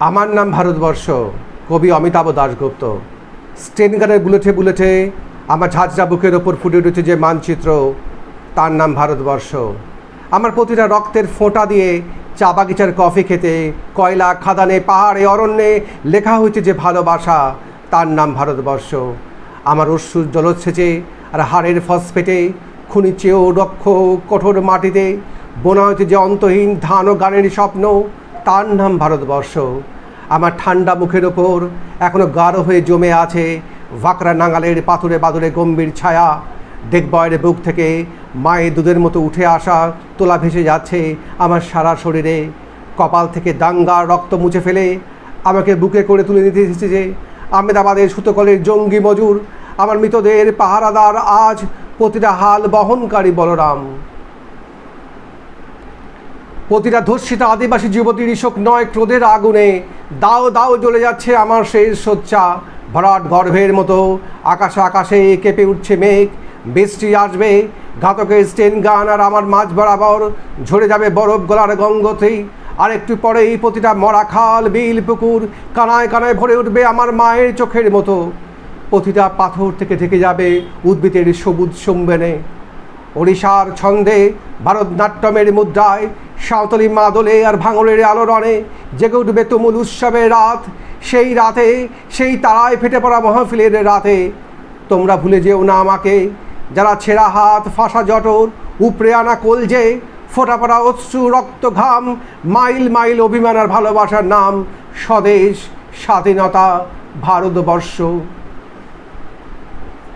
আমার নাম ভারতবর্ষ। কবি অমিতাভ দাশগুপ্ত। স্টেনগানের বুলেটে বুলেটে আমার ঝাঁঝরা বুকের ওপর ফুটে উঠেছে যে মানচিত্র, তার নাম ভারতবর্ষ। আমার প্রতিটা রক্তের ফোঁটা দিয়ে চা বাগিচার কফি খেতে, কয়লা খাদানে, পাহাড়ে, অরণ্যে লেখা হয়েছে যে ভালোবাসা, তার নাম ভারতবর্ষ। আমার অশ্রুর জলোচ্ছেচে আর হাড়ের ফসফেটে খুনি চেয়েও রক্ষ কঠোর মাটিতে বোনা হয়েছে যে অন্তহীন ধান ও গানের স্বপ্ন, তার নাম ভারতবর্ষ। আমার ঠান্ডা মুখের ওপর এখনও গাঢ় হয়ে জমে আছে ভাকরা নাঙালের পাথুরে বাদুরে গম্ভীর ছায়া। ডেকবয়ের বুক থেকে মায়ের দুধের মতো উঠে আসা তোলা ভেসে যাচ্ছে আমার সারা শরীরে। কপাল থেকে দাঙ্গার রক্ত মুছে ফেলে আমাকে বুকে করে তুলে নিতে এসেছে যে আহমেদাবাদের সুতোকলের জঙ্গি মজুর, আমার মৃতদের পাহারাদার আজ প্রতিটা হাল বহনকারী বলরাম। প্রতিটা ধর্ষিতা আদিবাসী যুবতীর ইশোক নয় ক্রোধের আগুনে দাও দাও জ্বলে যাচ্ছে আমার শেষ শয্যা। ভরাট গর্ভের মতো আকাশে আকাশে কেঁপে উঠছে মেঘ, বৃষ্টি আসবে, ঘাতকের স্টেন গান আর আমার মাঝ বরাবর ঝরে যাবে বরফ গলার গঙ্গোত্রী। আর একটু পরেই প্রতিটা মরা খাল, বিল, পুকুর কানায় কানায় ভরে উঠবে আমার মায়ের চোখের মতো। প্রতিটা পাথর থেকে ঢেকে যাবে উদ্ভিদের সবুজ সম্বেনে। ওড়িশার ছন্দে, ভারতনাট্যমের মুদ্রায়, সাঁওতালি মাদলে আর ভাঙড়ের আলোড়নে জেগে উঠবে তুমুল উৎসবের রাত। সেই রাতে, সেই তারায় ফেটে পড়া মহফিলের রাতে তোমরা ভুলে যেও না আমাকে, যারা ছেঁড়া হাত, ফাঁসা জটর, উপড়ে আনা কলজে, ফোটা পড়া অশ্রু, রক্ত, ঘাম, মাইল মাইল অভিমান আর ভালোবাসার নাম স্বদেশ, স্বাধীনতা, ভারতবর্ষ।